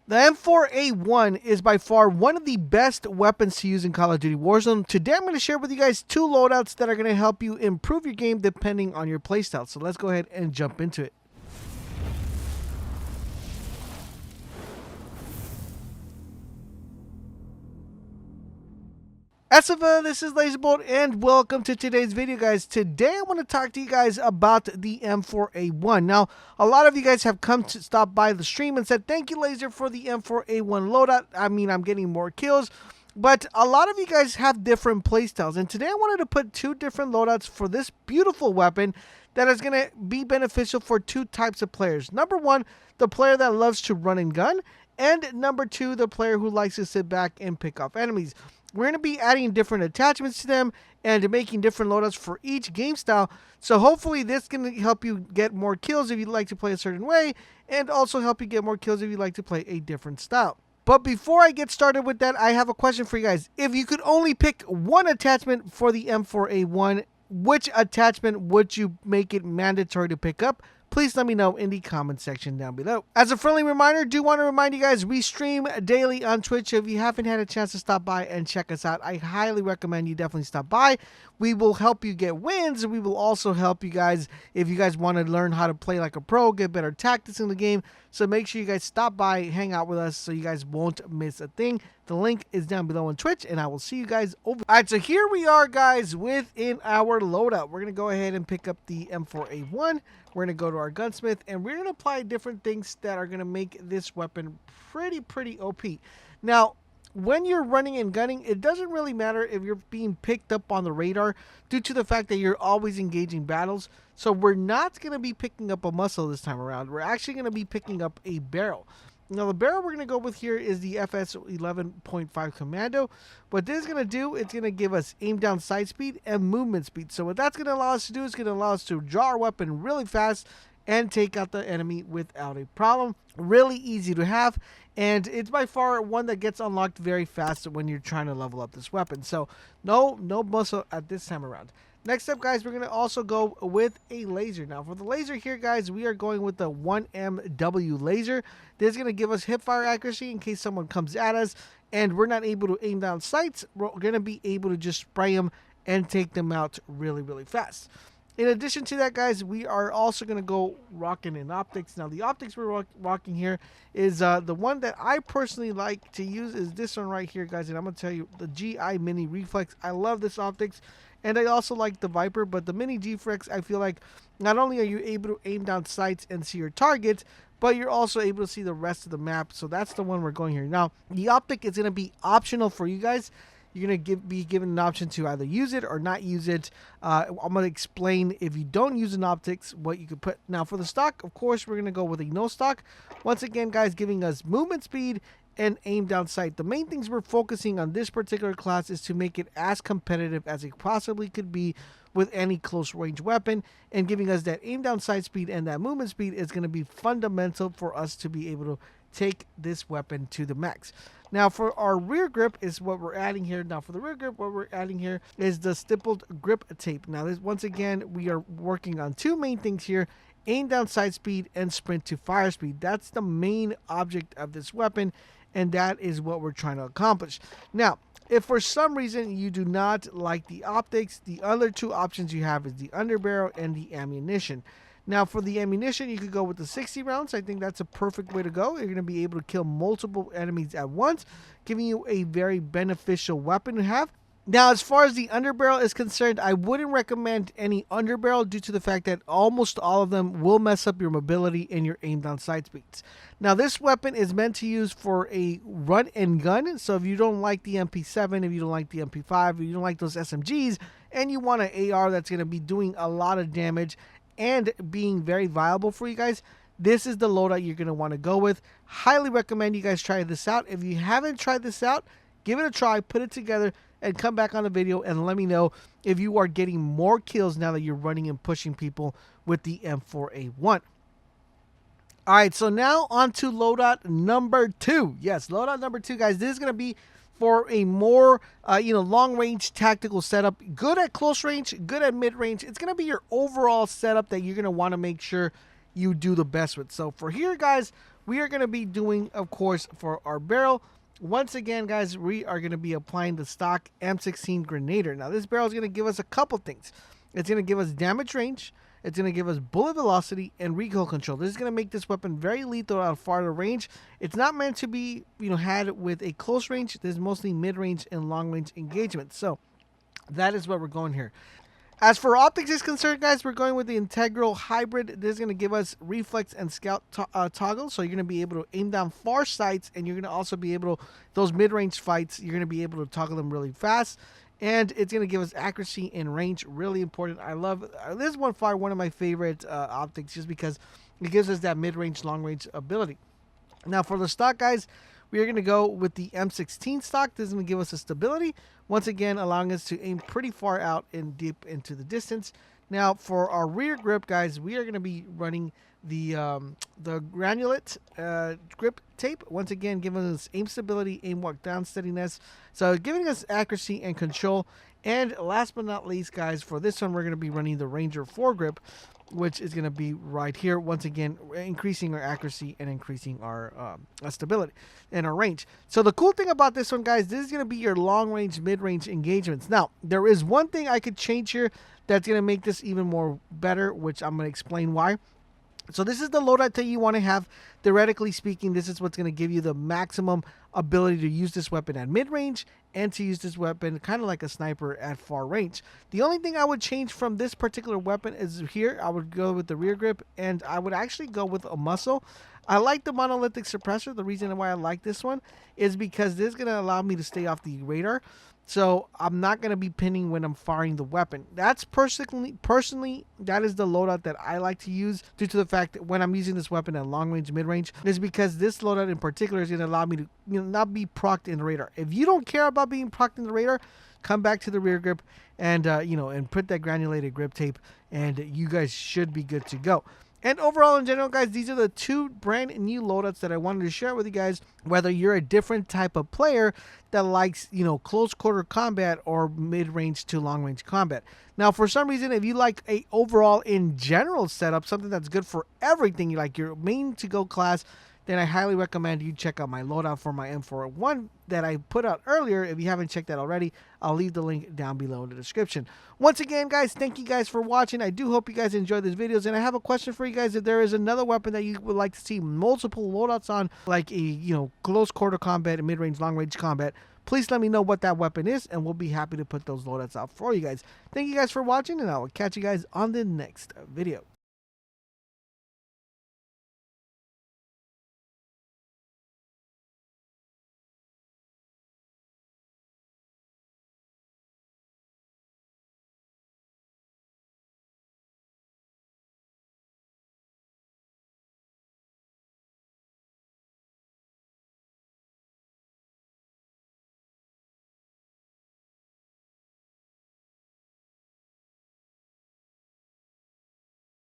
The M4A1 is by far one of the best weapons to use in Call of Duty Warzone. Today I'm going to share with you guys two loadouts that are going to help you improve your game depending on your playstyle. So let's go ahead and jump into it. Asifa, this is LaserBolt and welcome to today's video, guys. Today I want to talk to you guys about the M4A1. Now, a lot of you guys have come to stop by the stream and said, thank you, Laser, for the M4A1 loadout. I mean, I'm getting more kills, but a lot of you guys have different playstyles. And today I wanted to put two different loadouts for this beautiful weapon that is going to be beneficial for two types of players. Number one, the player that loves to run and gun, and number two, the player who likes to sit back and pick off enemies. We're going to be adding different attachments to them and making different loadouts for each game style. So hopefully this can help you get more kills if you like to play a certain way, and also help you get more kills if you like to play a different style. But before I get started with that, I have a question for you guys. If you could only pick one attachment for the M4A1, which attachment would you make it mandatory to pick up? Please let me know in the comment section down below. As a friendly reminder, do want to remind you guys, we stream daily on Twitch. If you haven't had a chance to stop by and check us out, I highly recommend you definitely stop by. We will help you get wins. We will also help you guys if you guys want to learn how to play like a pro, get better tactics in the game. So make sure you guys stop by, hang out with us so you guys won't miss a thing. The link is down below on Twitch, and I will see you guys over. All right, so here we are, guys, within our loadout. We're going to go ahead and pick up the M4A1. We're going to go to our gunsmith, and we're going to apply different things that are going to make this weapon pretty OP. Now, when you're running and gunning, it doesn't really matter if you're being picked up on the radar due to the fact that you're always engaging battles. So we're not going to be picking up a muzzle this time around. We're actually going to be picking up a barrel. Now, the barrel we're going to go with here is the FS 11.5 Commando. What this is going to do, it's going to give us aim down sight speed and movement speed. So what that's going to allow us to do is going to allow us to draw our weapon really fast and take out the enemy without a problem. Really easy to have, and it's by far one that gets unlocked very fast when you're trying to level up this weapon. So no muzzle at this time around. Next up, guys, we're going to also go with a laser. Now, for the laser here, guys, we are going with the 1MW laser. This is going to give us hipfire accuracy in case someone comes at us and we're not able to aim down sights. We're going to be able to just spray them and take them out really fast. In addition to that, guys, we are also going to go rocking in optics. Now, the optics we're rocking here is the one that I personally like to use is this one right here, guys. And I'm going to tell you, the GI Mini Reflex. I love this optics. And I also like the Viper, but the Mini Reflex, I feel like not only are you able to aim down sights and see your targets, but you're also able to see the rest of the map. So that's the one we're going here. Now, the optic is going to be optional for you guys. You're going to be given an option to either use it or not use it. I'm going to explain if you don't use an optics, what you could put. Now, for the stock, of course, we're going to go with a no stock. Once again, guys, giving us movement speed and aim down sight. The main things we're focusing on this particular class is to make it as competitive as it possibly could be with any close range weapon, and giving us that aim down sight speed and that movement speed is going to be fundamental for us to be able to take this weapon to the max. Now, for our rear grip is what we're adding here. Now, for the rear grip, what we're adding here is the stippled grip tape. Now, this, once again, we are working on two main things here: aim down sight speed and sprint to fire speed. That's the main object of this weapon, and that is what we're trying to accomplish. Now, if for some reason you do not like the optics, the other two options you have is the underbarrel and the ammunition. Now, for the ammunition, you could go with the 60 rounds. I think that's a perfect way to go. You're going to be able to kill multiple enemies at once, giving you a very beneficial weapon to have. Now, as far as the underbarrel is concerned, I wouldn't recommend any underbarrel due to the fact that almost all of them will mess up your mobility and your aim down sight speeds. Now, this weapon is meant to use for a run and gun. So if you don't like the MP7, if you don't like the MP5, if you don't like those SMGs, and you want an AR that's going to be doing a lot of damage and being very viable for you guys, this is the loadout you're going to want to go with. Highly recommend you guys try this out. If you haven't tried this out, give it a try, put it together, and come back on the video and let me know if you are getting more kills now that you're running and pushing people with the M4A1. All right, so now on to loadout number 2. Yes, loadout number 2, guys. This is going to be for a more, long-range tactical setup. Good at close range, good at mid-range. It's going to be your overall setup that you're going to want to make sure you do the best with. So for here, guys, we are going to be doing, of course, for our barrel, once again, guys, we are going to be applying the stock M16 Grenader. Now, this barrel is going to give us a couple things. It's going to give us damage range. It's going to give us bullet velocity and recoil control. This is going to make this weapon very lethal at farther range. It's not meant to be, had with a close range. This is mostly mid-range and long-range engagement. So that is where we're going here. As for optics is concerned, guys, we're going with the integral hybrid. This is going to give us reflex and scout toggle, so you're going to be able to aim down far sights, and you're going to also be able to, those mid-range fights, you're going to be able to toggle them really fast, and it's going to give us accuracy and range, really important. I love, this is one of my favorite optics, just because it gives us that mid-range, long-range ability. Now, for the stock, guys, we are going to go with the M16 stock. This is going to give us a stability, once again allowing us to aim pretty far out and deep into the distance. Now, for our rear grip, guys, we are going to be running the granulate grip tape, once again giving us aim stability, aim walk down steadiness, so giving us accuracy and control. And last but not least, guys, for this one, we're going to be running the Ranger foregrip, which is going to be right here, once again increasing our accuracy and increasing our stability and our range. So the cool thing about this one, guys, this is going to be your long range, mid range engagements. Now, there is one thing I could change here that's going to make this even more better, which I'm going to explain why. So this is the loadout that you want to have. Theoretically speaking, this is what's going to give you the maximum ability to use this weapon at mid-range and to use this weapon kind of like a sniper at far range. The only thing I would change from this particular weapon is here. I would go with the rear grip, and I would actually go with a muzzle. I like the monolithic suppressor. The reason why I like this one is because this is going to allow me to stay off the radar. So I'm not going to be pinning when I'm firing the weapon. That's personally, that is the loadout that I like to use, due to the fact that when I'm using this weapon at long range, mid range, is because this loadout in particular is going to allow me to not be procced in the radar. If you don't care about being procced in the radar, come back to the rear grip and and put that granulated grip tape, and you guys should be good to go. And overall, in general, guys, these are the two brand new loadouts that I wanted to share with you guys. Whether you're a different type of player that likes, close quarter combat or mid-range to long-range combat. Now, for some reason, if you like a overall in general setup, something that's good for everything, you like your main to-go class, then I highly recommend you check out my loadout for my M4A1 that I put out earlier. If you haven't checked that already, I'll leave the link down below in the description. Once again, guys, thank you guys for watching. I do hope you guys enjoyed these videos, and I have a question for you guys. If there is another weapon that you would like to see multiple loadouts on, like a close quarter combat and mid-range, long-range combat, please let me know what that weapon is, and we'll be happy to put those loadouts out for you guys. Thank you guys for watching, and I will catch you guys on the next video.